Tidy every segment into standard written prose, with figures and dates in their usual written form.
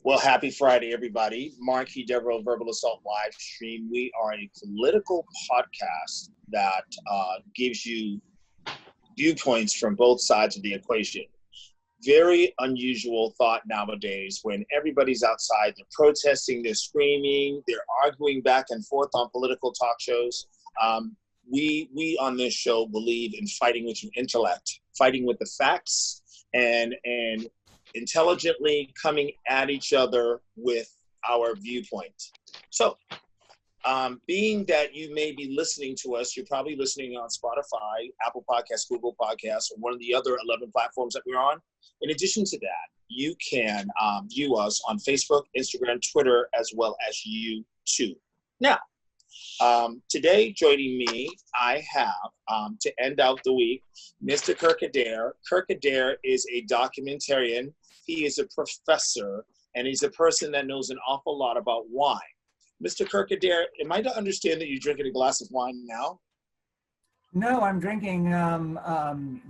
Well, happy Friday, everybody. Marquis Devereaux, Verbal Assault live stream. We are a political podcast that gives you viewpoints from both sides of the equation. Very unusual thought nowadays when everybody's outside, they're protesting, they're screaming, they're arguing back and forth on political talk shows. We on this show believe in fighting with your intellect, fighting with the facts, and intelligently coming at each other with our viewpoint. So, being that you may be listening to us, you're probably listening on Spotify, Apple Podcasts, Google Podcasts, or one of the other 11 platforms that we're on. In addition to that, you can view us on Facebook, Instagram, Twitter, as well as YouTube. Now, today joining me, I have, to end out the week, Mr. Kirk Adair. Kirk Adair is a documentarian. He is a professor, and he's a person that knows an awful lot about wine. Mr. Kirk Adair, am I to understand that you're drinking a glass of wine now? No, I'm drinking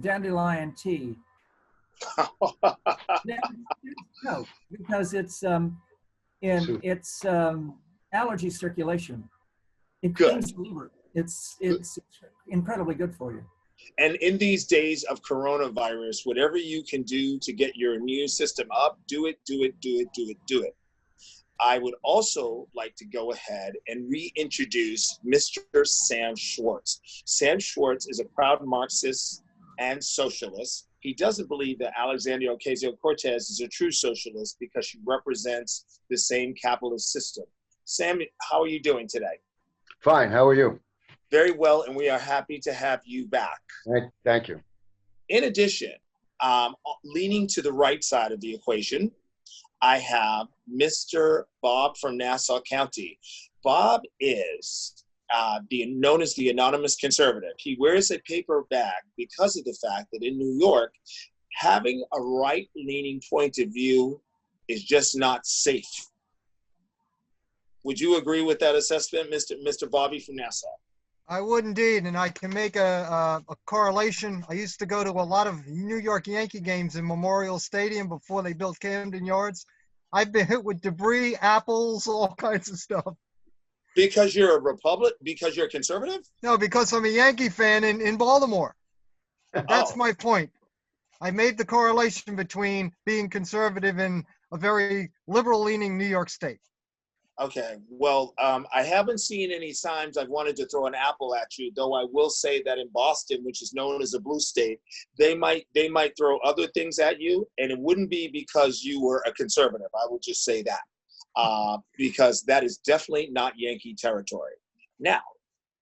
dandelion tea. No, because it's allergy circulation. It cleans the liver. It's incredibly good for you. And in these days of coronavirus, whatever you can do to get your immune system up, do it. I would also like to go ahead and reintroduce Mr. Sam Schwartz. Sam Schwartz is a proud Marxist and socialist. He doesn't believe that Alexandria Ocasio-Cortez is a true socialist because she represents the same capitalist system. Sam, how are you doing today? Fine. How are you? Very well, and we are happy to have you back. Thank you. In addition, leaning to the right side of the equation, I have Mr. Bob from Nassau County. Bob is known as the anonymous conservative. He wears a paper bag because of the fact that in New York, having a right-leaning point of view is just not safe. Would you agree with that assessment, Mr. Bobby from Nassau? I would indeed, and I can make a correlation. I used to go to a lot of New York Yankee games in Memorial Stadium before they built Camden Yards. I've been hit with debris, apples, all kinds of stuff. Because you're a Republican? Because you're a conservative? No, because I'm a Yankee fan in Baltimore. That's my point. I made the correlation between being conservative in a very liberal-leaning New York State. Okay, well, I haven't seen any signs I've wanted to throw an apple at you, though I will say that in Boston, which is known as a blue state, they might throw other things at you, and it wouldn't be because you were a conservative. I would just say that, because that is definitely not Yankee territory. Now,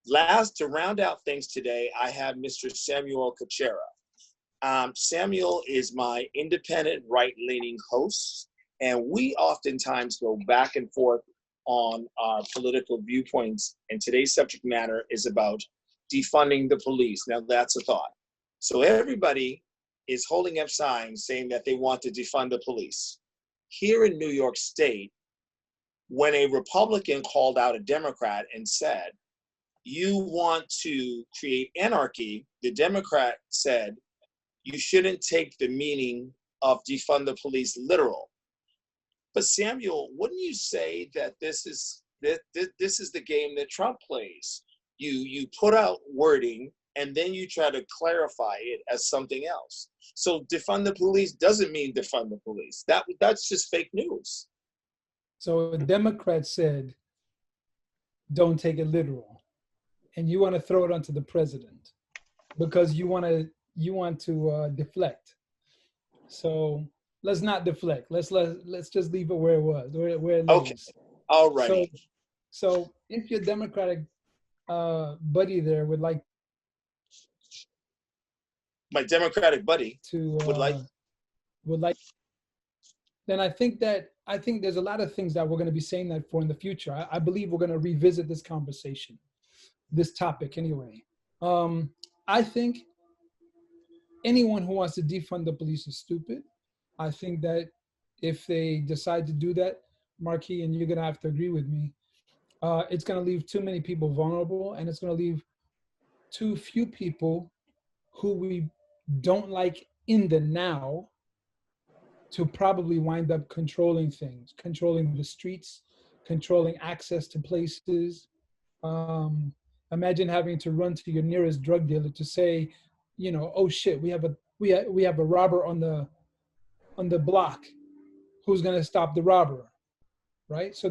last, to round out things today, I have Mr. Samuel Kachera. Samuel is my independent right-leaning host, and we oftentimes go back and forth on our political viewpoints, and today's subject matter is about defunding the police. Now that's a thought. So everybody is holding up signs saying that they want to defund the police. Here in New York State, when a Republican called out a Democrat and said, you want to create anarchy, the Democrat said, you shouldn't take the meaning of defund the police literal. But Samuel, wouldn't you say that this is the game that Trump plays? You put out wording and then you try to clarify it as something else. So defund the police doesn't mean defund the police. That's just fake news. So a Democrat said, don't take it literal. And you want to throw it onto the president because you want to deflect. So let's not deflect. Let's just leave it where it was, where it okay. is. All right. So if your Democratic buddy there would like, my Democratic buddy would like, then I think there's a lot of things that we're going to be saying that for in the future. I believe we're going to revisit this conversation, this topic anyway. I think anyone who wants to defund the police is stupid. I think that if they decide to do that, Marquis, and you're going to have to agree with me, it's going to leave too many people vulnerable, and it's going to leave too few people who we don't like in the now to probably wind up controlling things, controlling the streets, controlling access to places. Imagine having to run to your nearest drug dealer to say, you know, oh shit, we have a robber on the block. Who's gonna stop the robber, right? So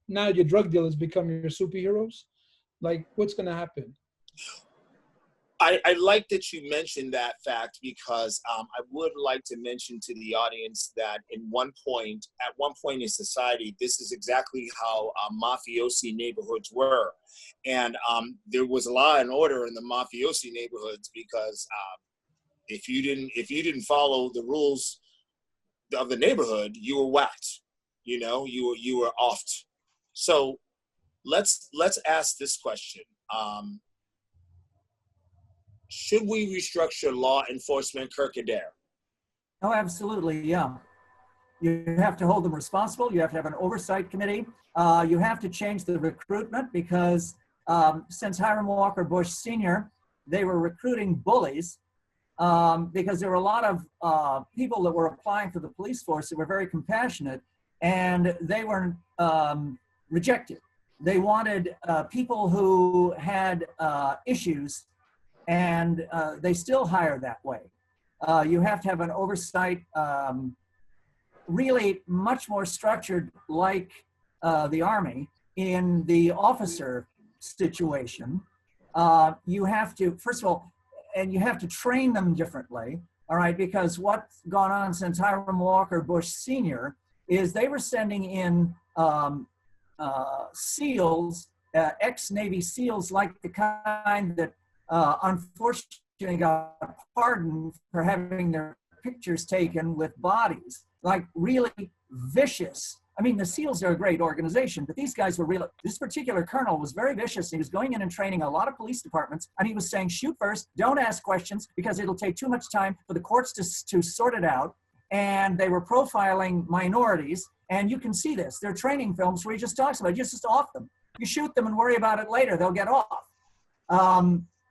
now your drug dealers become your superheroes. Like, what's gonna happen? I like that you mentioned that fact, because I would like to mention to the audience that at one point in society, this is exactly how mafiosi neighborhoods were. And there was law and order in the mafiosi neighborhoods, because if you didn't follow the rules of the neighborhood, you were whacked. You know, you were offed. So let's ask this question. Should we restructure law enforcement, Kirkader? Oh, absolutely, yeah. You have to hold them responsible. You have to have an oversight committee. You have to change the recruitment, because since Hiram Walker Bush Sr., they were recruiting bullies, because there were a lot of people that were applying for the police force that were very compassionate, and they were rejected. They wanted people who had issues, and they still hire that way. You have to have an oversight, really much more structured, like the Army in the officer situation. You have to, first of all, and you have to train them differently, all right, because what's gone on since Hiram Walker Bush Sr. is they were sending in SEALs, ex-Navy SEALs, like the kind that unfortunately got pardoned for having their pictures taken with bodies, like really vicious. I mean, the SEALs are a great organization, but these guys were real. This particular colonel was very vicious. He was going in and training a lot of police departments, and he was saying, shoot first, don't ask questions, because it'll take too much time for the courts to sort it out. And they were profiling minorities, and you can see this. They're training films where he just talks about it. You just off them. You shoot them and worry about it later. They'll get off.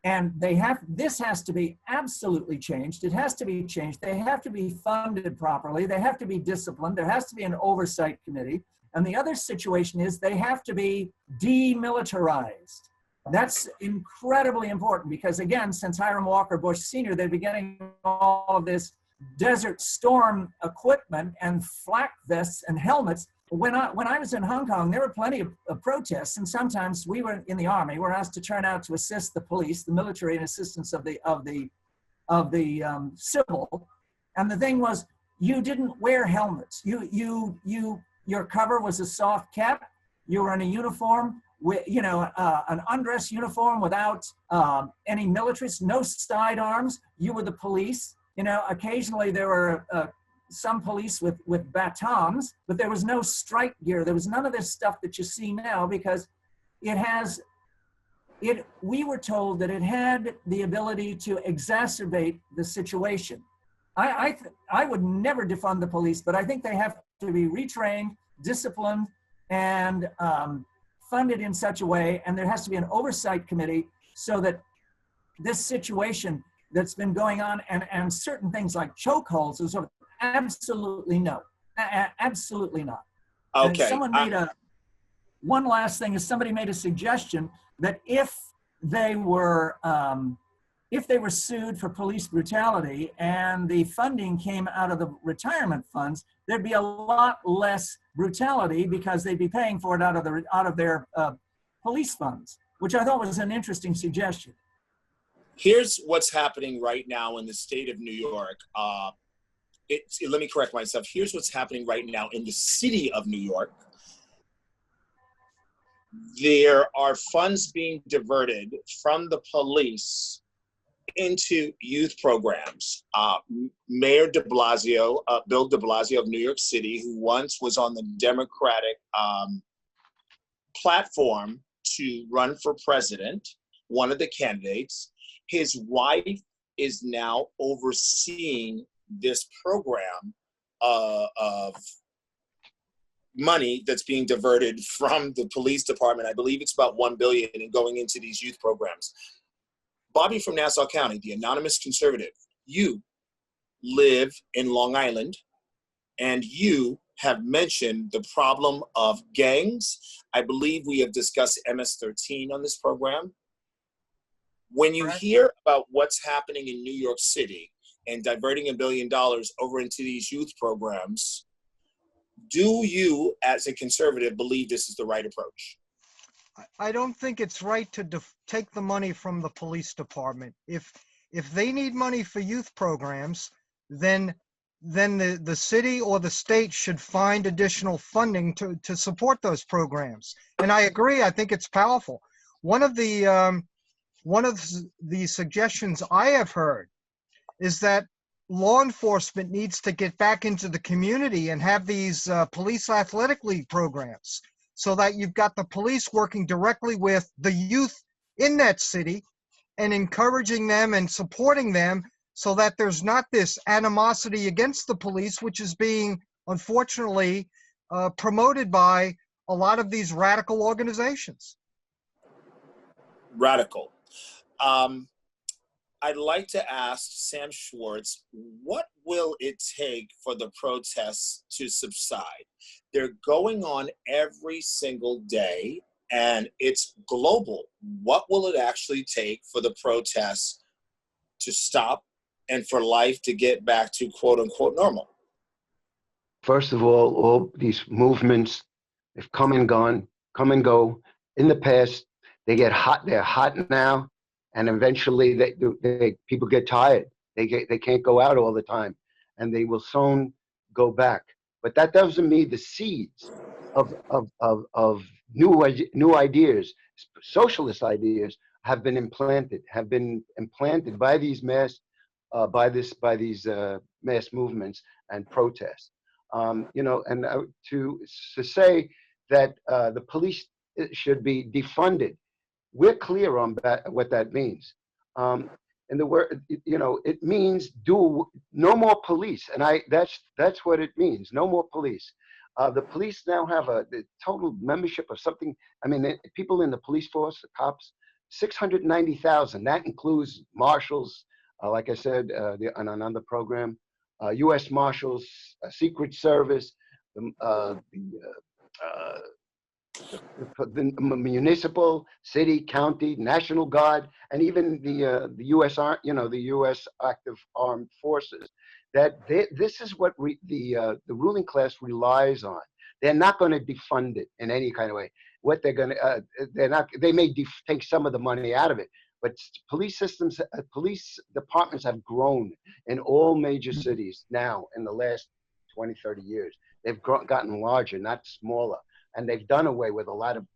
And this has to be absolutely changed. It has to be changed. They have to be funded properly. They have to be disciplined. There has to be an oversight committee. And the other situation is they have to be demilitarized. That's incredibly important, because again, since Hiram Walker Bush Sr., they've been getting all of this Desert Storm equipment and flak vests and helmets. When I was in Hong Kong, there were plenty of protests, and sometimes we were in the Army. We're asked to turn out to assist the police, the military, in assistance of the civil. And the thing was, you didn't wear helmets. Your cover was a soft cap. You were in a uniform with, an undress uniform without any militaries, no sidearms. You were the police. Occasionally there were some police with batons, but there was no strike gear. There was none of this stuff that you see now, because we were told that it had the ability to exacerbate the situation. I would never defund the police, but I think they have to be retrained, disciplined, and funded in such a way, and there has to be an oversight committee so that this situation that's been going on, and certain things like chokeholds and so on, absolutely no, absolutely not. Okay. And someone made one last thing is somebody made a suggestion that if they were sued for police brutality and the funding came out of the retirement funds, there'd be a lot less brutality, because they'd be paying for it out of their police funds, which I thought was an interesting suggestion. Here's what's happening right now in the state of New York. Let me correct myself. Here's what's happening right now in the city of New York. There are funds being diverted from the police into youth programs. Mayor de Blasio, Bill de Blasio of New York City, who once was on the Democratic platform to run for president, one of the candidates, his wife is now overseeing this program of money that's being diverted from the police department. I believe it's about $1 billion, and going into these youth programs. Bobby from Nassau County, the anonymous conservative, you live in Long Island. and you have mentioned the problem of gangs. I believe we have discussed MS-13 on this program. When you Correct. hear about what's happening in New York City and diverting $1 billion over into these youth programs, do you, as a conservative, believe this is the right approach? I don't think it's right to take the money from the police department. If they need money for youth programs, then the city or the state should find additional funding to support those programs. And I agree. I think it's powerful. One of the suggestions I have heard is that law enforcement needs to get back into the community and have these police athletic league programs, so that you've got the police working directly with the youth in that city and encouraging them and supporting them, so that there's not this animosity against the police, which is being, unfortunately, promoted by a lot of these radical organizations. Radical. I'd like to ask Sam Schwartz, what will it take for the protests to subside? They're going on every single day, and it's global. What will it actually take for the protests to stop and for life to get back to quote unquote normal? First of all these movements have come and go. In the past, they get hot. They're hot now, and eventually people get tired. They can't go out all the time, and they will soon go back. But that doesn't mean the seeds of new ideas, socialist ideas, have been implanted by these mass mass movements and protests. To say that the police should be defunded, we're clear on what that means. And the word, it means do no more police, and that's what it means. No more police. The police now have the total membership of something. I mean, people in the police force, the cops, 690,000. That includes marshals, like I said on another program, U.S. Marshals, Secret Service, the municipal, city, county, National Guard, and even the U.S. The U.S. active armed forces. This is what the ruling class relies on. They're not going to defund it in any kind of way. What they're going to, they may take some of the money out of it, but police systems, police departments have grown in all major cities now in the last 20, 30 years. They've gotten larger, not smaller. And they've done away with a lot of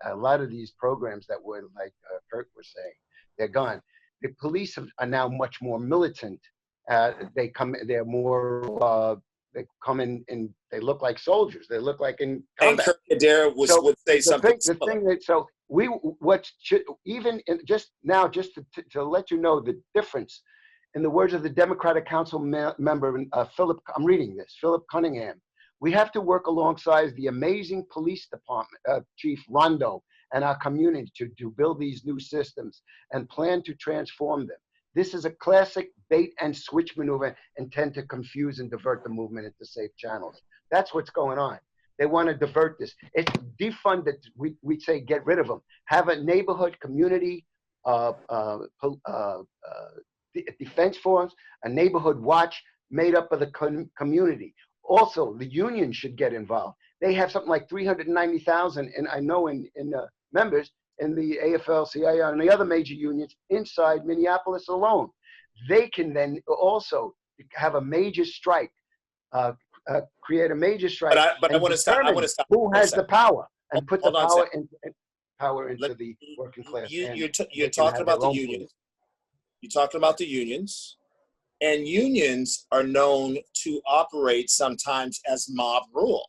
these programs that were, like Kurt was saying, they're gone. The police are now much more militant. They come in and they look like soldiers. They look like in combat. And Kurt Adair would say something. Just to let you know the difference, in the words of the Democratic Council member, I'm reading this, Philip Cunningham. We have to work alongside the amazing police department, Chief Rondo, and our community to build these new systems and plan to transform them. This is a classic bait and switch maneuver intended to confuse and divert the movement into safe channels. That's what's going on. They want to divert this. It's defund it. We'd say get rid of them. Have a neighborhood community defense force, a neighborhood watch made up of the community. Also, the union should get involved. They have something like 390,000, and I know in members in the AFL-CIO and the other major unions inside Minneapolis alone. They can then also have a major strike, create a major strike. But I want to stop. Who has the power and put the power into the working class. You're talking about the unions. You're talking about the unions. And unions are known to operate sometimes as mob rule.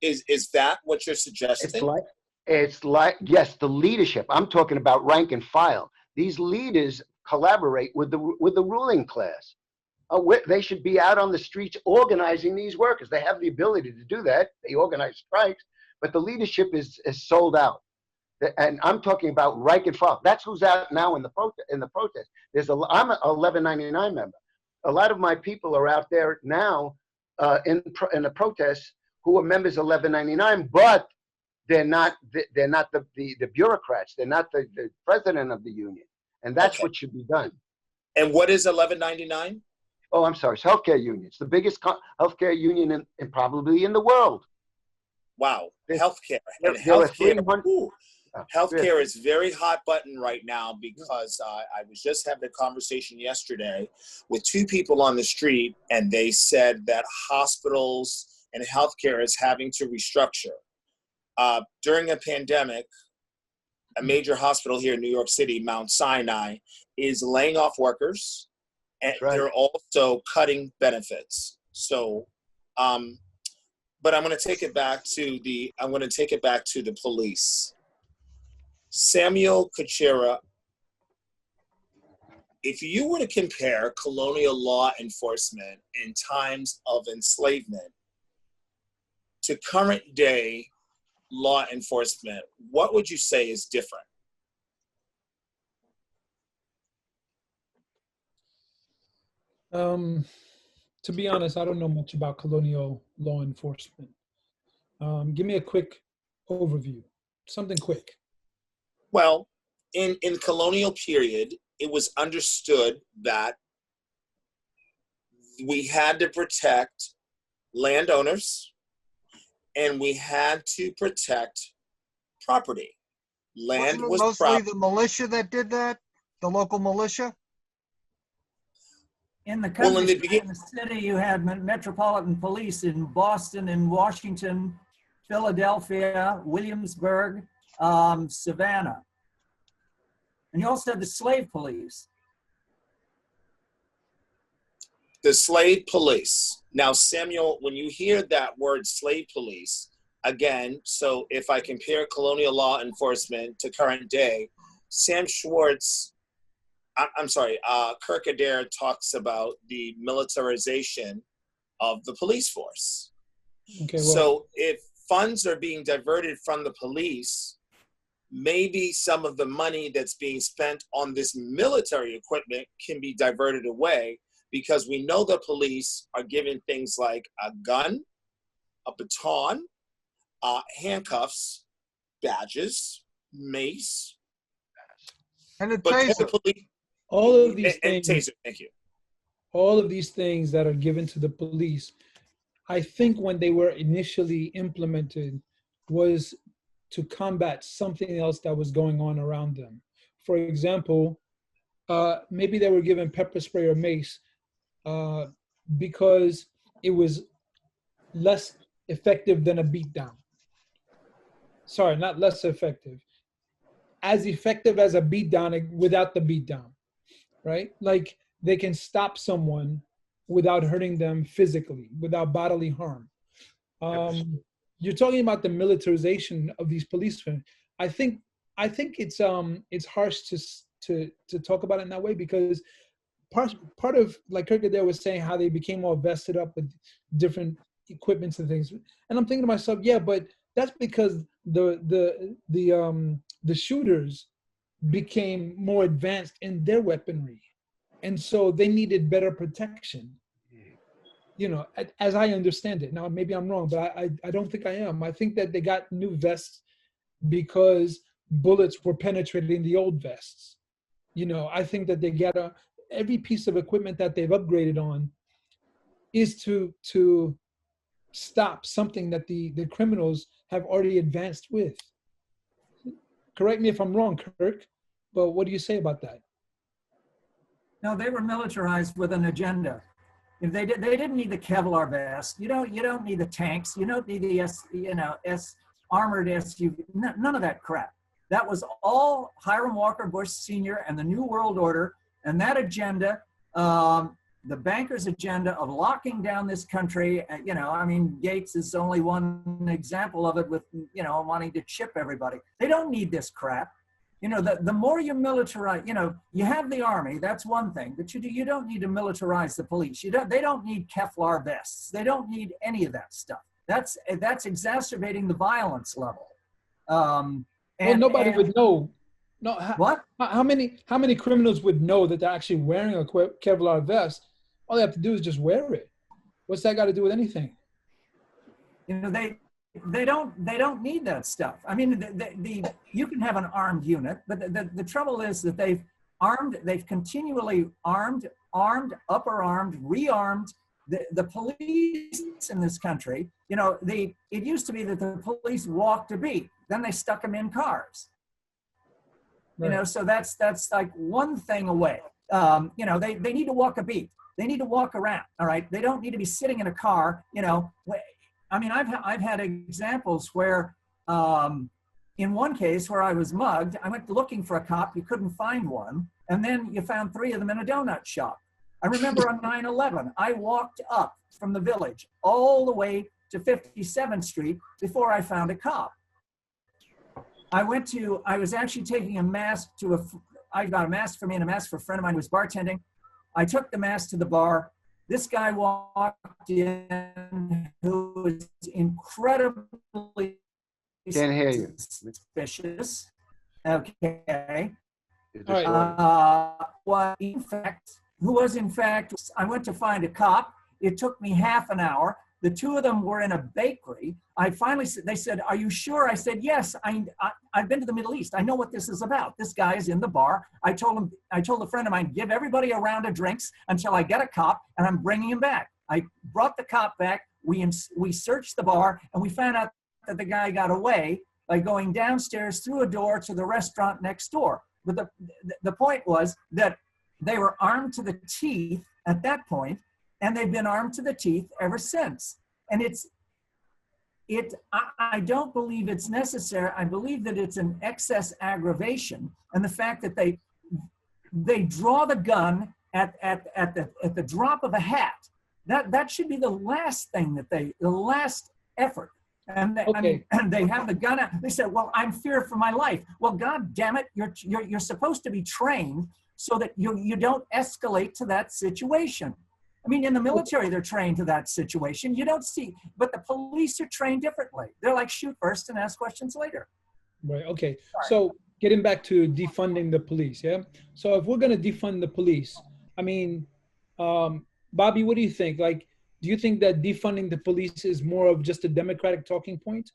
Is that what you're suggesting? It's like, yes, the leadership. I'm talking about rank and file. These leaders collaborate with the ruling class. They should be out on the streets organizing these workers. They have the ability to do that. They organize strikes, but the leadership is sold out. And I'm talking about rank and file. That's who's out now in the protest. I'm a 1199 member. A lot of my people are out there now in a protest who are members of 1199, but they're not the bureaucrats. They're not the president of the union, and that's Okay. what should be done. And what is 1199? Oh, I'm sorry. It's healthcare union. It's the biggest healthcare union in probably in the world. Wow, healthcare. There And are healthcare, 300 ooh, yeah. healthcare is very hot button right now because I was just having a conversation yesterday with two people on the street, and they said that hospitals and healthcare is having to restructure. During a pandemic, a major hospital here in New York City, Mount Sinai, is laying off workers, and right. they're also cutting benefits. So, but I'm going to take it back to the police. Samuel Kuchera, if you were to compare colonial law enforcement in times of enslavement to current day law enforcement, what would you say is different? To be honest, I don't know much about colonial law enforcement. Give me a quick overview, something quick. Well, in the colonial period, it was understood that we had to protect landowners and we had to protect property. Land Wasn't it was mostly property. the militia that did that? The local militia? In the Well, in country, the begin- in the city, you had metropolitan police in Boston, in Washington, Philadelphia, Williamsburg, Savannah. And you also had the slave police. The slave police. Now, Samuel, when you hear that word slave police, again, so if I compare colonial law enforcement to current day, Sam Schwartz, Kirk Adair talks about the militarization of the police force. Okay, well, So if funds are being diverted from the police, maybe some of the money that's being spent on this military equipment can be diverted away, because we know the police are given things like a gun, a baton, handcuffs, badges, mace, And a but can the taser. police, all of these and things, taser, thank you. all of these things that are given to the police, I think when they were initially implemented was to combat something else that was going on around them. For example, maybe they were given pepper spray or mace because it was less effective than a beatdown. Sorry, not less effective. As effective as a beatdown without the beatdown, right? Like they can stop someone without hurting them physically, without bodily harm. You're talking about the militarization of these policemen. I think it's harsh to talk about it in that way, because part of, like Kirk Adair was saying, how they became all vested up with different equipments and things. And I'm thinking to myself, yeah, but that's because the shooters became more advanced in their weaponry, and so they needed better protection. You know, as I understand it. Now, maybe I'm wrong, but I don't think I am. I think that they got new vests because bullets were penetrating the old vests. You know, I think that they get every piece of equipment that they've upgraded on is to stop something that the criminals have already advanced with. Correct me if I'm wrong, Kirk, but what do you say about that? No, they were militarized with an agenda. If they didn't need the Kevlar vest. You don't need the tanks. You don't need the armored SUV. None of that crap. That was all Hiram Walker Bush Sr. and the New World Order, and that agenda, the bankers' agenda of locking down this country. Gates is only one example of it, with wanting to chip everybody. They don't need this crap. The more you militarize, you have the army, that's one thing, but you don't need to militarize the police. They don't need Kevlar vests. They don't need any of that stuff. That's exacerbating the violence level. Nobody would know. No, what? How many criminals would know that they're actually wearing a Kevlar vest? All they have to do is just wear it, What's that got to do with anything? You know, they don't need that stuff. I mean, you can have an armed unit, but the trouble is that they've continually upper armed, rearmed the police in this country. You know, it used to be that the police walked a beat, then they stuck them in cars. Right. You know, so that's like one thing away. You know, they need to walk a beat. They need to walk around. All right, they don't need to be sitting in a car. You know, I mean, I've had examples where, in one case where I was mugged, I went looking for a cop, you couldn't find one, and then you found 3 of them in a donut shop. I remember on 9/11, I walked up from the village all the way to 57th Street before I found a cop. I was actually taking a mask I got a mask for me and a mask for a friend of mine who was bartending. I took the mask to the bar. This guy walked in who was incredibly Can't hear you. suspicious. Okay. All right. Who was in fact, I went to find a cop. It took me half an hour. The 2 of them were in a bakery. They said, "Are you sure?" I said, "Yes, I've been to the Middle East. I know what this is about. This guy is in the bar." I told a friend of mine, "Give everybody a round of drinks until I get a cop, and I'm bringing him back." I brought the cop back. We searched the bar, and we found out that the guy got away by going downstairs through a door to the restaurant next door. But the point was that they were armed to the teeth at that point, and they've been armed to the teeth ever since. And I don't believe it's necessary. I believe that it's an excess aggravation, and the fact that they draw the gun at the drop of a hat. That should be the last thing the last effort. And they have the gun out. They said, "Well, I'm feared for my life." Well, God damn it, you're supposed to be trained so that you don't escalate to that situation. I mean, in the military, they're trained to that situation. You don't see, but the police are trained differently. They're like, shoot first and ask questions later. Right. Okay. So getting back to defunding the police, yeah. So if we're gonna defund the police, I mean, Bobby, what do you think? Like, do you think that defunding the police is more of just a Democratic talking point,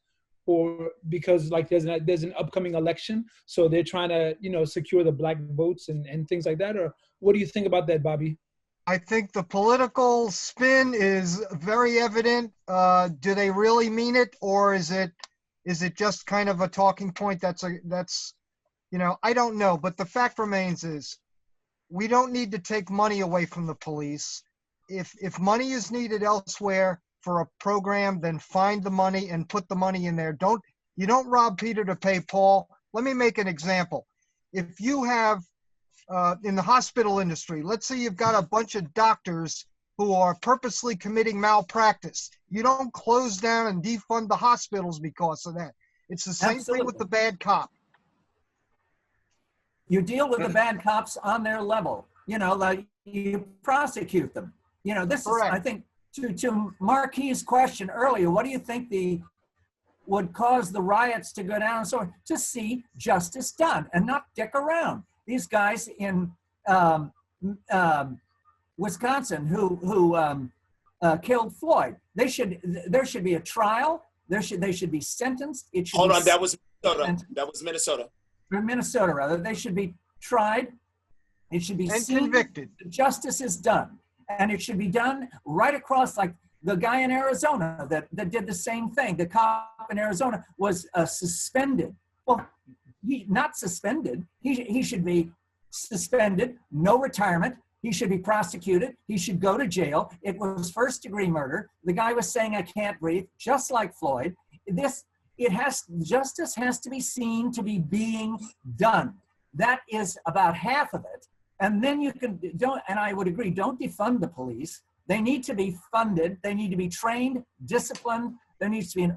or because like there's an upcoming election, so they're trying to secure the black votes and things like that, or what do you think about that, Bobby? I think the political spin is very evident. Do they really mean it, or is it just kind of a talking point? I don't know. But the fact remains is we don't need to take money away from the police. If money is needed elsewhere for a program, then find the money and put the money in there. You don't rob Peter to pay Paul. Let me make an example. If you have in the hospital industry, let's say you've got a bunch of doctors who are purposely committing malpractice. You don't close down and defund the hospitals because of that. It's the same thing with the bad cop. You deal with the bad cops on their level. Like you prosecute them. This Correct. is, I think, to Marquis' question earlier, what do you think would cause the riots to go down? So to see justice done and not dick around. These guys in Wisconsin who killed Floyd, there should be a trial. They should be sentenced. Hold on, that was Minnesota. That was Minnesota. Minnesota, rather. They should be tried. It should be and convicted. Justice is done, and it should be done right across, like the guy in Arizona that did the same thing. The cop in Arizona was suspended. Well, he not suspended. He should be suspended, no retirement. He should be prosecuted. He should go to jail. It was first-degree murder. The guy was saying, "I can't breathe," just like Floyd. Justice has to be seen to be being done. That is about half of it. And then and I would agree, don't defund the police. They need to be funded. They need to be trained, disciplined. There needs to be an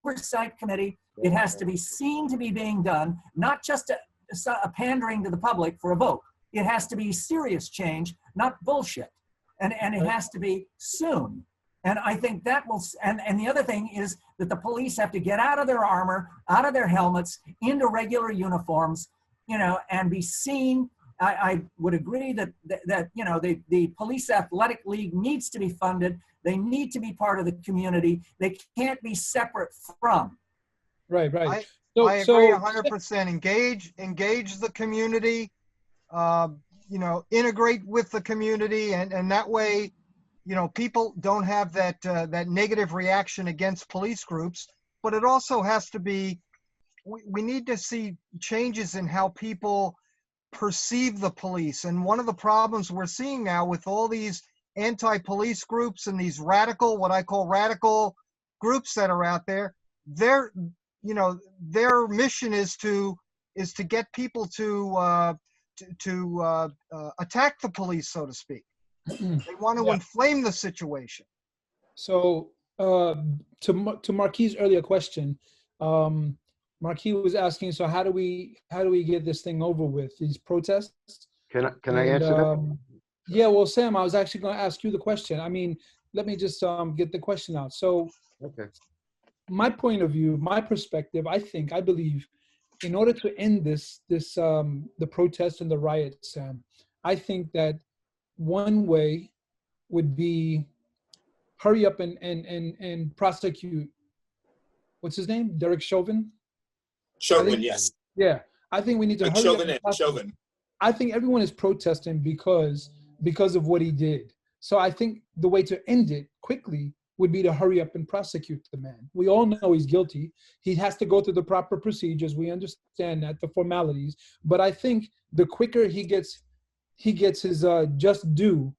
oversight committee. It has to be seen to be being done, not just a pandering to the public for a vote. It has to be serious change, not bullshit. And it has to be soon. And I think that will, and the other thing is that the police have to get out of their armor, out of their helmets, into regular uniforms, and be seen I would agree that you know, the police athletic league needs to be funded. They need to be part of the community. They can't be separate from. Right, right. I agree 100%. Engage the community, you know, integrate with the community, and that way, you know, people don't have that that negative reaction against police groups. But it also has to be, we need to see changes in how people perceive the police. And one of the problems we're seeing now with all these anti-police groups and these radical, what I call radical groups that are out there, they're, you know, their mission is to get people to attack the police, so to speak. They want to Yeah. inflame the situation. So to Marquis' earlier question, Marquis was asking, so how do we get this thing over with, these protests? Can I answer that? Yeah, well, Sam, I was actually going to ask you the question. I mean, let me just get the question out. So Okay. my point of view, my perspective, I believe, in order to end the protests and the riots, Sam, I think that one way would be hurry up and prosecute, what's his name? Derek Chauvin? Chauvin, yes. Yeah. I think we need to hurry Chauvin, up and Chauvin. I think everyone is protesting because of what he did. So I think the way to end it quickly would be to hurry up and prosecute the man. We all know he's guilty. He has to go through the proper procedures. We understand that, the formalities. But I think the quicker he gets his just due.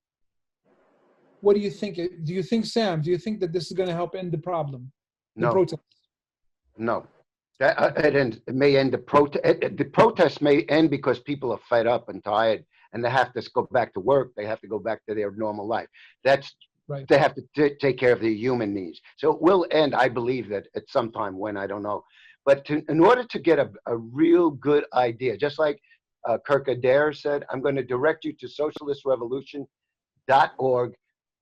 What do you think? Do you think, Sam, do you think that this is going to help end the problem? No. The protest? No. It may end the protest. The protest may end because people are fed up and tired, and they have to go back to work. They have to go back to their normal life. That's Right. They have to take care of their human needs. So it will end, I believe, that at some time when, I don't know. But in order to get a real good idea, just like Kirk Adair said, I'm going to direct you to socialistrevolution.org.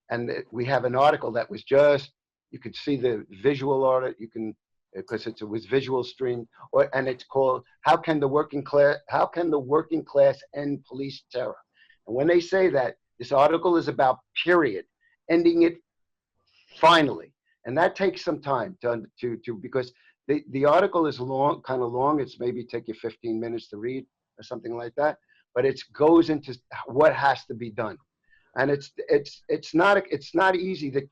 And we have an article that was just, you could see the visual on it. You can, because it was visual streamed, and it's called how can the working class end police terror? And when they say that, this article is about period, ending it finally, and that takes some time to because the article is long, kind of long. It's maybe take you 15 minutes to read or something like that, but it goes into what has to be done. And it's not easy.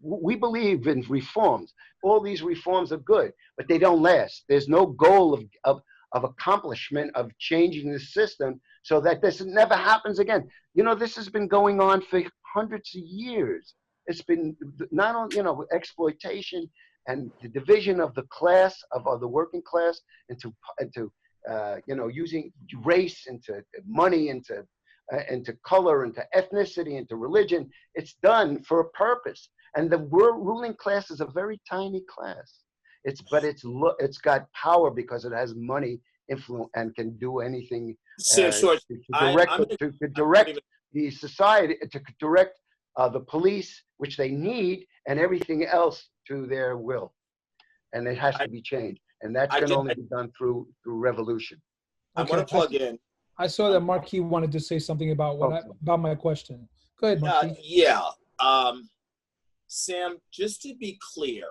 We believe in reforms. All these reforms are good, but they don't last. There's no goal of accomplishment of changing the system so that this never happens again. You know, this has been going on for hundreds of years. It's been not only, you know, exploitation and the division of the class of the working class into you know, using race, into money, into color, into ethnicity, into religion. It's done for a purpose. And the ruling class is a very tiny class. It's got power because it has money, influence, and can do anything to direct the society, to direct the police, which they need, and everything else to their will. And it has to be changed. And that's going to only be done through revolution. I'm going to plug in. I saw that Marquis wanted to say something about about my question. Go ahead, Marquis. Yeah. Sam, just to be clear,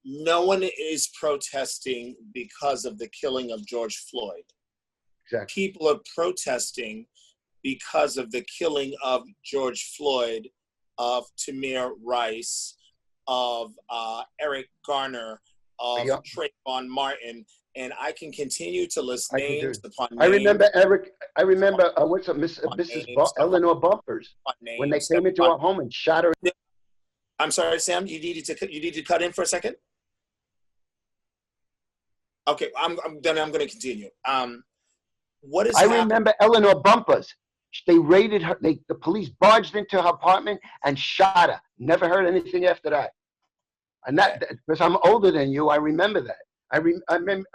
no one is protesting because of the killing of George Floyd. Exactly. People are protesting because of the killing of George Floyd, of Tamir Rice, of Eric Garner, of Trayvon Martin. And I can continue to list names upon names. I remember Eric. I remember Mrs. Eleanor Bumpers when they came into our home and shot her. I'm sorry, Sam. You needed to cut in for a second. Okay, I'm going to continue. What is? I remember Eleanor Bumpers. They raided her. The police barged into her apartment and shot her. Never heard anything after that. And that, because I'm older than you, I remember that. I remember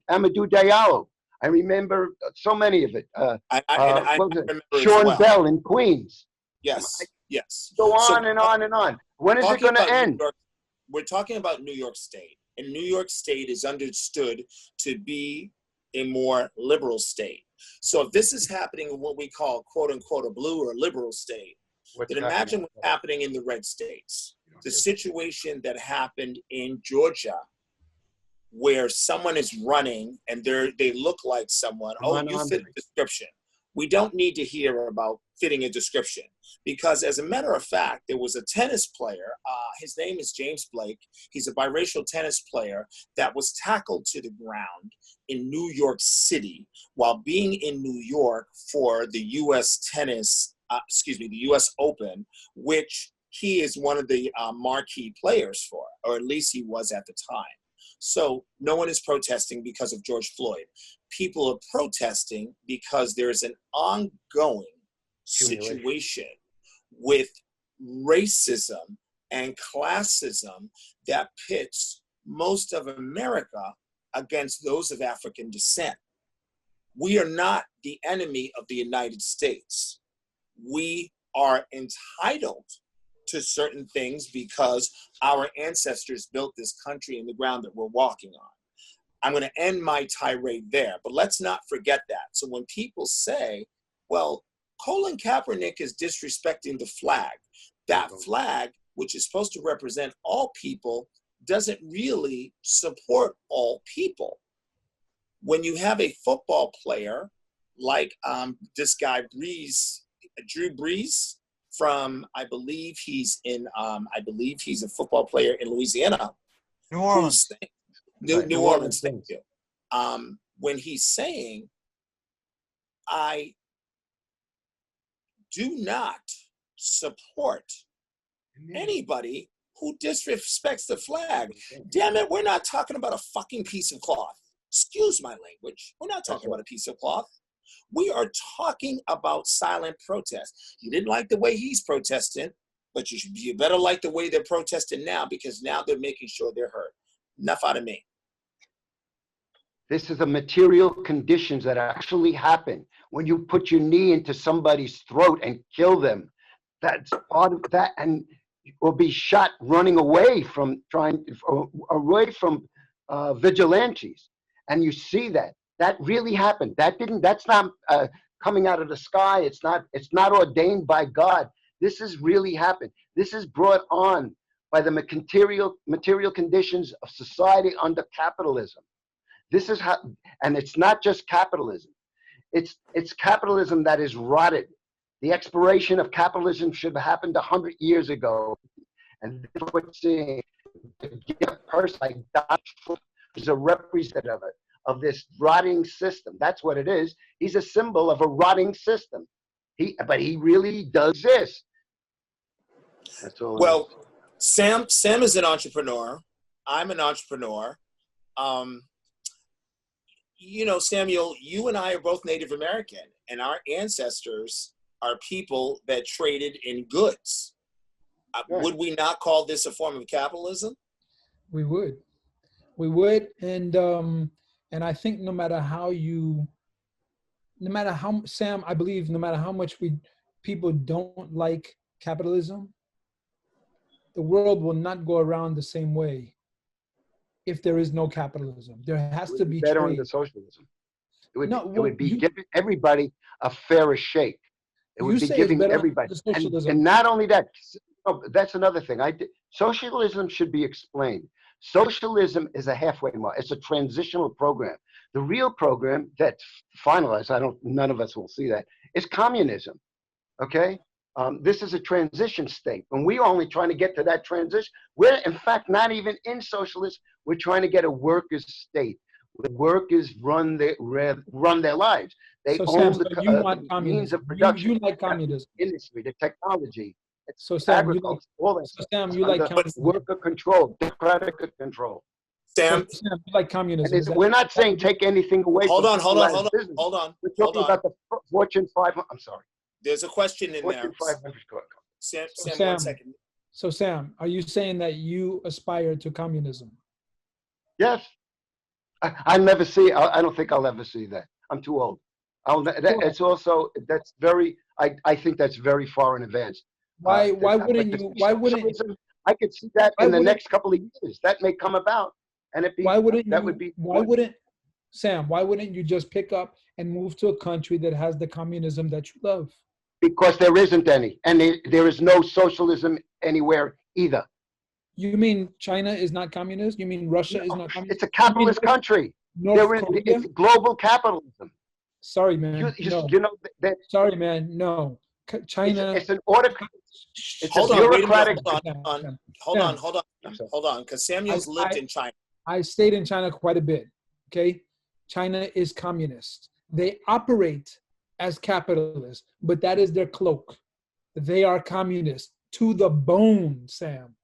Amadou Diallo. I remember so many of it. I remember Sean Bell in Queens. Yes, yes. Go on and on and on. When is it going to end? We're talking about New York State, and New York State is understood to be a more liberal state. So if this is happening in what we call, quote unquote, a blue or a liberal state, What's then imagine what's happening in the red states. The situation that happened in Georgia, where someone is running and they look like someone. Oh, you fit a description. We don't need to hear about fitting a description, because as a matter of fact, there was a tennis player. His name is James Blake. He's a biracial tennis player that was tackled to the ground in New York City while being in New York for the U.S. the U.S. Open, which he is one of the marquee players for, or at least he was at the time. So no one is protesting because of George Floyd. People are protesting because there's an ongoing situation with racism and classism that pits most of America against those of African descent. We are not the enemy of the United States. We are entitled to certain things because our ancestors built this country in the ground that we're walking on. I'm going to end my tirade there, but let's not forget that. So when people say, well, Colin Kaepernick is disrespecting the flag, that flag, which is supposed to represent all people, doesn't really support all people. When you have a football player like this guy Drew Brees, from, I believe he's a football player in Louisiana. New Orleans. New Orleans, thank you. When he's saying, I do not support anybody who disrespects the flag. Damn it, we're not talking about a fucking piece of cloth. Excuse my language. We're not talking about a piece of cloth. We are talking about silent protest. You didn't like the way he's protesting, but you better like the way they're protesting now, because now they're making sure they're heard. Enough out of me. This is the material conditions that actually happen when you put your knee into somebody's throat and kill them. That's part of that, and or be shot running away from vigilantes. And you see that. That really happened. That's not coming out of the sky. It's not ordained by God. This has really happened. This is brought on by the material conditions of society under capitalism. This is how, and it's not just capitalism. It's capitalism that is rotted. The expiration of capitalism should have happened 100 years ago. And this is what we're seeing. A person like Donald Trump is a representative of this rotting system. That's what it is. He's a symbol of a rotting system. But he really does exist. That's all. Well, Sam is an entrepreneur. I'm an entrepreneur. You know, Samuel, you and I are both Native American, and our ancestors are people that traded in goods. Would we not call this a form of capitalism? We would, and I think no matter how, Sam, I believe no matter how much people don't like capitalism, the world will not go around the same way if there is no capitalism. There has to be better trade. under socialism. It would be giving everybody a fairer shake. It would be giving everybody, and not only that. That's another thing. Socialism should be explained. Socialism is a halfway mark. It's a transitional program. The real program that's finalized, none of us will see that, is communism. Okay? This is a transition state. And we're only trying to get to that transition. We're, in fact, not even in socialism. We're trying to get a workers' state. The workers run their lives. They own the means of production. You like communism. Industry, the technology. So Sam, agriculture, you like communism. Worker control, democratic control. Sam, you like communism. We're not saying take anything away. Hold on. We're talking about the Fortune 500. I'm sorry. There's a question in Fortune there. 500. Sam, 1 second. So Sam, are you saying that you aspire to communism? Yes. I never see. I don't think I'll ever see that. I'm too old. It's also I think that's very far in advance. Why wouldn't you? I could see that in the next couple of years. That may come about, and why wouldn't Sam, why wouldn't you just pick up and move to a country that has the communism that you love? Because there isn't any, and there is no socialism anywhere either. You mean China is not communist? You mean Russia is not communist? It's a capitalist country. North There is, Korea? it's global capitalism. Sorry, man. No. You know that Sorry, man. No. China. it's an order. It's Hold a on, wait a bureaucratic. minute, hold on, because Samuel's lived in China. I stayed in China quite a bit. Okay, China is communist. They operate as capitalists, but that is their cloak. They are communist to the bone, Sam.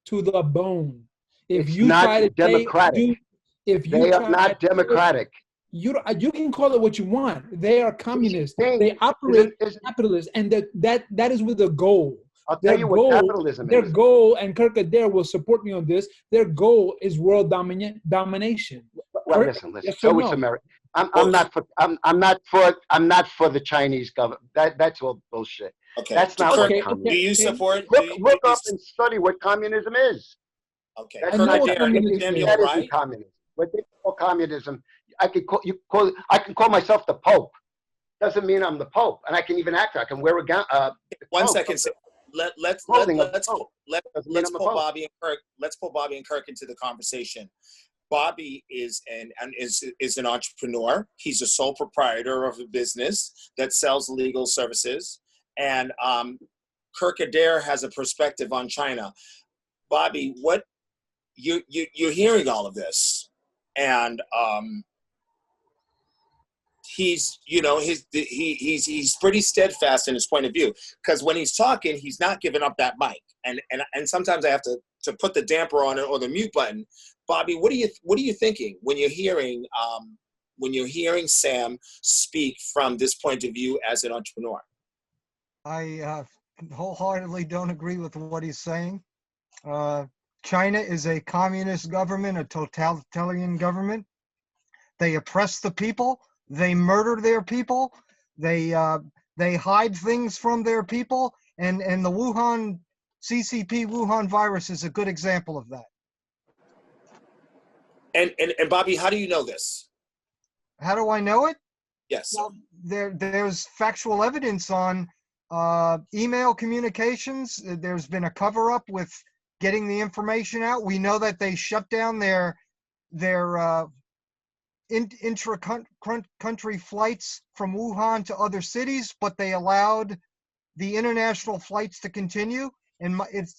To the bone. If It's you not try to democratic. They are not democratic. You can call it what you want. They are communist. Thing They operate is capitalist, and that is with a goal. I'll tell you what capitalism Their is. goal, and Kirk Adair will support me on this. Their goal is world domination. Well, Kirk, listen. yes So or it's no? America. I'm not for the Chinese government. That's all bullshit. Okay. That's not Okay, what communism. Do you support? Look up and study what communism is. Okay. That's I what know I what did. communism Samuel, That is. right? isn't communism. What they call communism, I can call myself the Pope. Doesn't mean I'm the Pope, and I can even act. I can wear a gown. One second. Let's pull Bobby and Kirk. Let's pull Bobby and Kirk into the conversation. Bobby is an entrepreneur. He's a sole proprietor of a business that sells legal services, and Kirk Adair has a perspective on China. Bobby, what you're hearing all of this, and he's pretty steadfast in his point of view, because when he's talking, he's not giving up that mic, and sometimes I have to put the damper on it or the mute button. Bobby, what are you thinking when you're hearing Sam speak from this point of view as an entrepreneur? I wholeheartedly don't agree with what he's saying. China is a communist government, a totalitarian government. They oppress the people. They murder their people. They hide things from their people. And the Wuhan CCP Wuhan virus is a good example of that. And Bobby, how do you know this? How do I know it? Yes. Well, there's factual evidence on email communications. There's been a cover-up with getting the information out. We know that they shut down their intra-country flights from Wuhan to other cities, but they allowed the international flights to continue. And it's,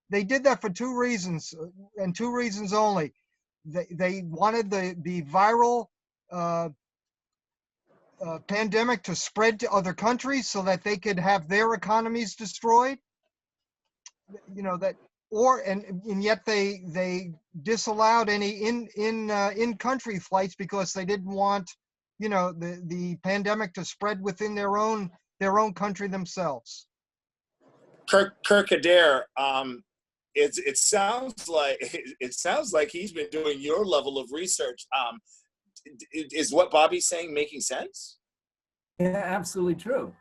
they did that for two reasons, and two reasons only. They wanted the viral pandemic to spread to other countries so that they could have their economies destroyed. And yet they disallowed any in country flights because they didn't want the pandemic to spread within their own country themselves. Kirk Adair, it sounds like he's been doing your level of research. Is what Bobby's saying making sense? Yeah, absolutely true.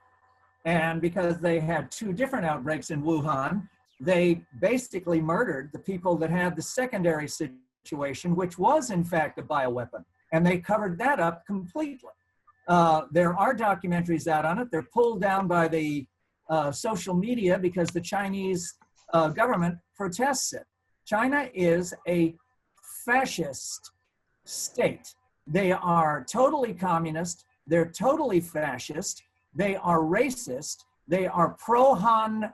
And because they had two different outbreaks in Wuhan, they basically murdered the people that had the secondary situation, which was in fact a bioweapon. And they covered that up completely. There are documentaries out on it. They're pulled down by the social media because the Chinese government protests it. China is a fascist state. They are totally communist. They're totally fascist. They are racist. They are pro-Han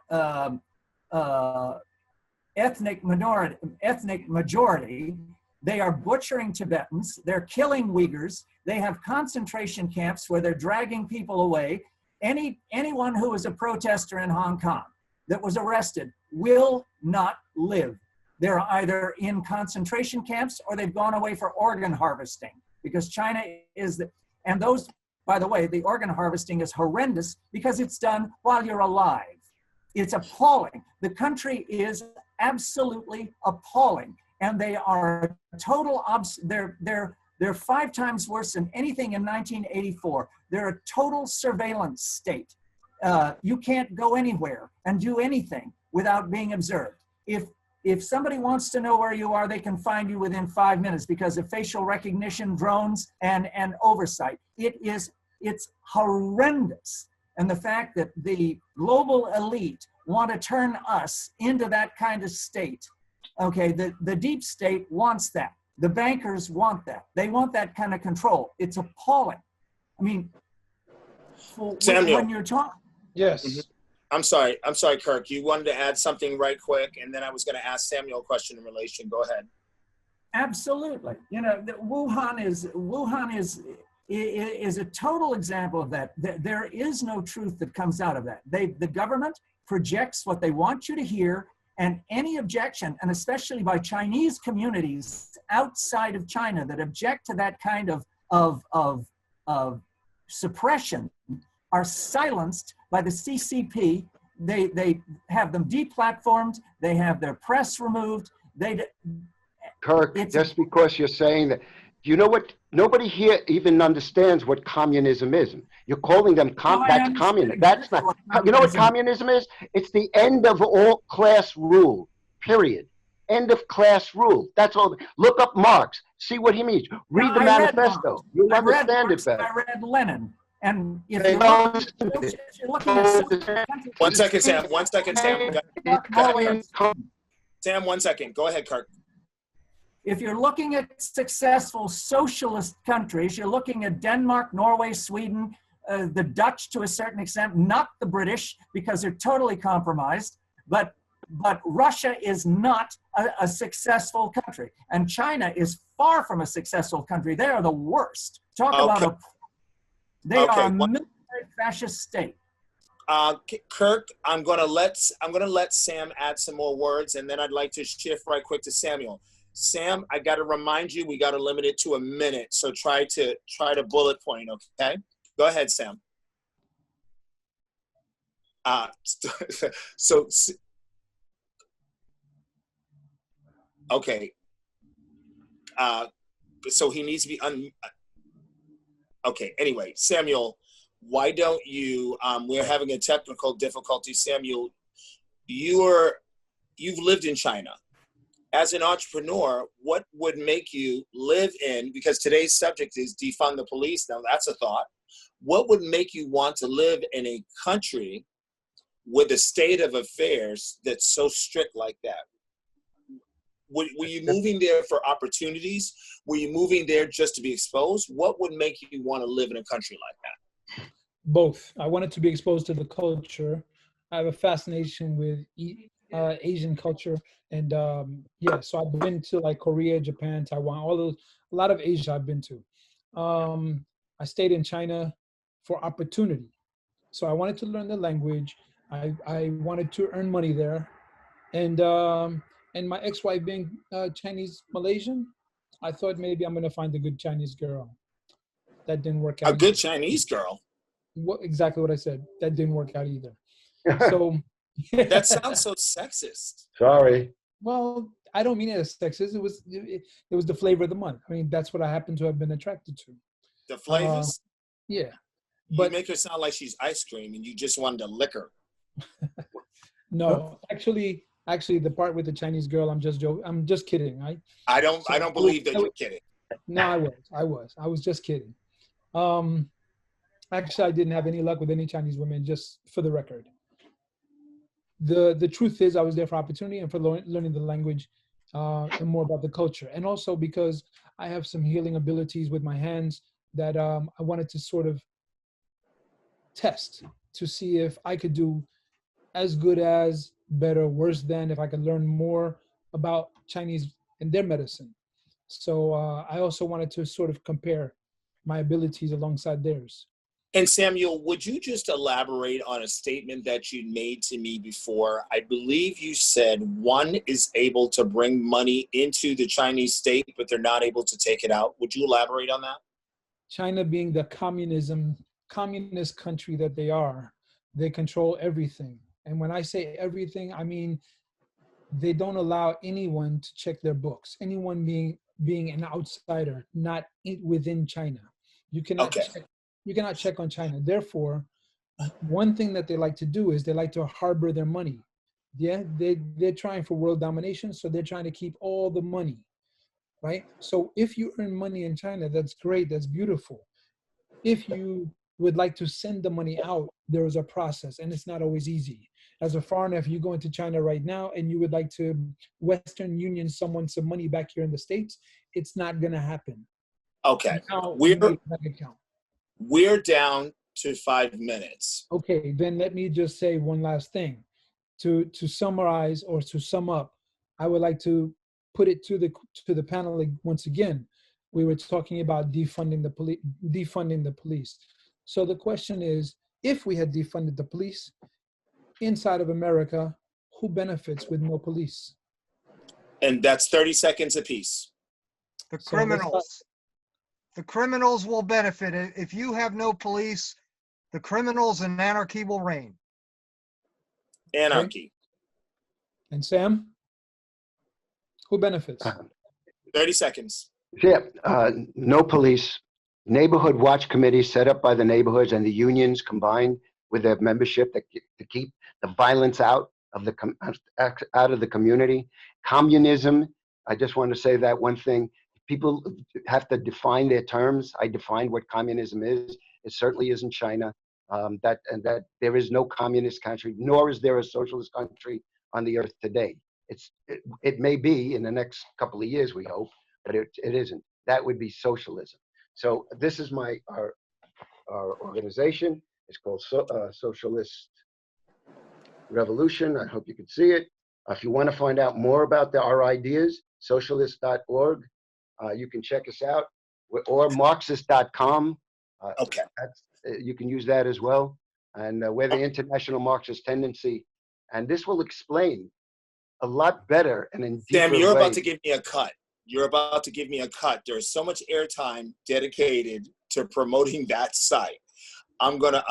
ethnic majority. They are butchering Tibetans. They're killing Uyghurs. They have concentration camps where they're dragging people away. Anyone who is a protester in Hong Kong that was arrested will not live. They're either in concentration camps or they've gone away for organ harvesting, because China is and those, by the way, the organ harvesting is horrendous because it's done while you're alive. It's appalling. The country is absolutely appalling, and they are total. They're 5 times worse than anything in 1984. They're a total surveillance state. You can't go anywhere and do anything without being observed. If if somebody wants to know where you are, they can find you within 5 minutes because of facial recognition, drones, and oversight. It's horrendous. And the fact that the global elite want to turn us into that kind of state. Okay, the deep state wants that. The bankers want that. They want that kind of control. It's appalling. I mean, Samuel. when you're talking. Yes. Mm-hmm. I'm sorry, Kirk. You wanted to add something right quick, and then I was going to ask Samuel a question in relation. Go ahead. Absolutely. You know, Wuhan is a total example of that. There is no truth that comes out of that. The government projects what they want you to hear, and any objection, and especially by Chinese communities outside of China that object to that kind of suppression, are silenced by the CCP. They have them deplatformed. They have their press removed. Kirk, just because you're saying that, you know what? Nobody here even understands what communism is. You're calling them that's communism. That's not. You know what communism is? It's the end of all class rule. Period. End of class rule. That's all. Look up Marx. See what he means. Read the manifesto. You'll understand it better. I read Lenin. And if you're looking at 1 second, Sam. 1 second, Sam. Sam, 1 second. Go ahead, Kirk. If you're looking at successful socialist countries, you're looking at Denmark, Norway, Sweden, the Dutch to a certain extent, not the British because they're totally compromised, but Russia is not a successful country. And China is far from a successful country. They are the worst. Talk about they are a military fascist state. Kirk, I'm gonna let Sam add some more words, and then I'd like to shift right quick to Samuel. Sam, I got to remind you, we got to limit it to a minute, so try to bullet point. Okay, go ahead, Sam. Okay. So he needs to be okay, anyway, Samuel, why don't you, we're having a technical difficulty. Samuel, you've lived in China. As an entrepreneur, what would make you live in, because today's subject is defund the police, now that's a thought, what would make you want to live in a country with a state of affairs that's so strict like that? Were you moving there for opportunities? Were you moving there just to be exposed? What would make you want to live in a country like that? Both. I wanted to be exposed to the culture. I have a fascination with Asian culture. And yeah, so I've been to like Korea, Japan, Taiwan, a lot of Asia I've been to. I stayed in China for opportunity. So I wanted to learn the language. I wanted to earn money there. And my ex-wife being Chinese Malaysian, I thought maybe I'm gonna find a good Chinese girl. That didn't work out. A good Chinese girl? Exactly what I said. That didn't work out either. So that sounds so sexist. Sorry. Well, I don't mean it as sexist. It was the flavor of the month. I mean, that's what I happen to have been attracted to. The flavors? Yeah. But you make her sound like she's ice cream and you just wanted to lick her. No, actually, the part with the Chinese girl, I'm just kidding. I don't believe that you're kidding. No, I was just kidding. Actually, I didn't have any luck with any Chinese women, just for the record. The truth is I was there for opportunity and for learning the language and more about the culture. And also because I have some healing abilities with my hands that I wanted to sort of test to see if I could do as good as, better, worse than, if I could learn more about Chinese and their medicine. So I also wanted to sort of compare my abilities alongside theirs. And Samuel, would you just elaborate on a statement that you made to me before? I believe you said one is able to bring money into the Chinese state, but they're not able to take it out. Would you elaborate on that? China being the communist country that they are, they control everything. And when I say everything, I mean, they don't allow anyone to check their books. Anyone being an outsider, not within China. You cannot check on China. Therefore, one thing that they like to do is they like to harbor their money. Yeah, they're trying for world domination, so they're trying to keep all the money, right? So if you earn money in China, that's great, that's beautiful. If you would like to send the money out, there is a process, and it's not always easy. As a foreigner, if you go into China right now and you would like to Western Union someone some money back here in the States, it's not going to happen. Okay, Now you we're make a bank account. we're down to 5 minutes. Okay, then let me just say one last thing. To summarize or to sum up, I would like to put it to the panel once again. We were talking about defunding the police. So the question is, if we had defunded the police inside of America, who benefits with no police? And that's 30 seconds apiece. The So let's criminals. The criminals will benefit. If you have no police, the criminals and anarchy will reign. Anarchy. And Sam, who benefits? 30 seconds. Yeah, no police, neighborhood watch committees set up by the neighborhoods and the unions combined with their membership to keep the violence out of the community. Communism, I just want to say that one thing. People have to define their terms. I defined what communism is. It certainly isn't China. That there is no communist country, nor is there a socialist country on the earth today. It may be in the next couple of years, we hope, but it isn't. That would be socialism. So this is our organization. It's called Socialist Revolution. I hope you can see it. If you want to find out more about our ideas, socialist.org. You can check us out, or Marxist.com. Okay. You can use that as well. And we're the International Marxist Tendency. And this will explain a lot better and in deeper Sam, you're way. about to give me a cut. You're about to give me a cut. There's so much airtime dedicated to promoting that site. I'm gonna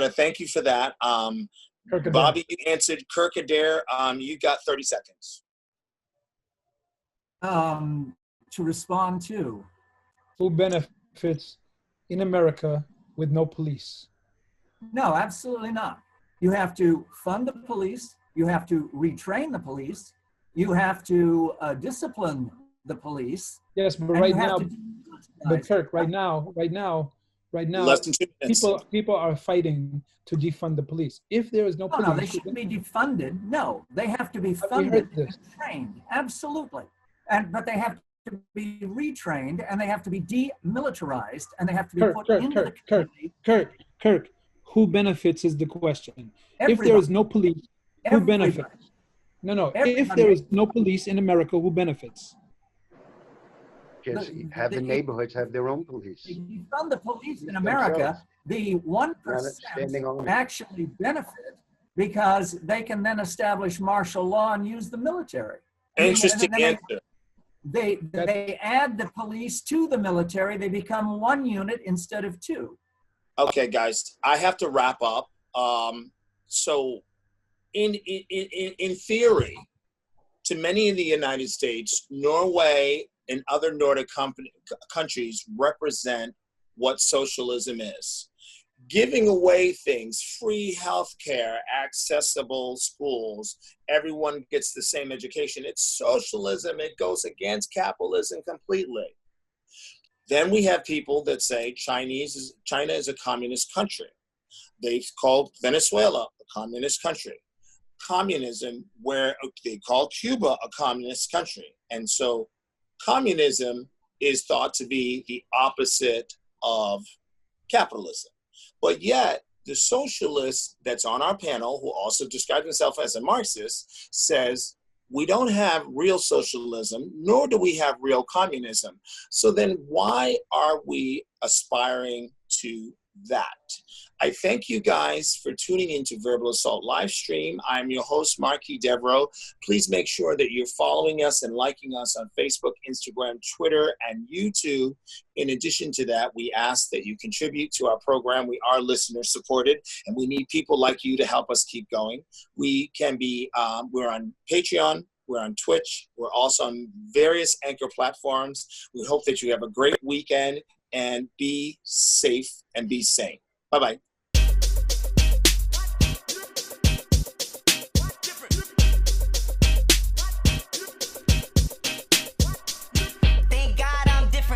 thank you for that. Bobby, you answered. Kirk Adair, you got 30 seconds. To respond to. Who benefits in America with no police? No, absolutely not. You have to fund the police. You have to retrain the police. You have to discipline the police. Yes, but right now, but Kirk, right now, Less than 2 minutes. people are fighting to defund the police. If there is no police, no, they shouldn't be defunded. No, they have to be funded and trained. Absolutely, but they have to be retrained, and they have to be demilitarized, and they have to be put into the community. Kirk, who benefits is the question. Everybody. If there is no police, who Everybody. benefits? No. Everybody. If there is no police in America, who benefits? Because have the neighborhoods have their own police. If you fund the police in America, the 1% actually benefit because they can then establish martial law and use the military. Interesting answer. They add the police to the military. They become one unit instead of two. Okay, guys, I have to wrap up. So, in theory, to many in the United States, Norway and other Nordic countries represent what socialism is. Giving away things, free healthcare, accessible schools, everyone gets the same education. It's socialism. It goes against capitalism completely. Then we have people that say China is a communist country. They've called Venezuela a communist country. Communism, where they call Cuba a communist country. And so communism is thought to be the opposite of capitalism. But yet, the socialist that's on our panel, who also describes himself as a Marxist, says we don't have real socialism, nor do we have real communism. So then why are we aspiring to that? I thank you guys for tuning into Verbal Assault Livestream. I'm your host, Marquis Devereaux. Please make sure that you're following us and liking us on Facebook, Instagram, Twitter, and YouTube. In addition to that, we ask that you contribute to our program. We are listener supported, and we need people like you to help us keep going. We can be, we're on Patreon, we're on Twitch, we're also on various anchor platforms. We hope that you have a great weekend and be safe and be sane. Bye-bye.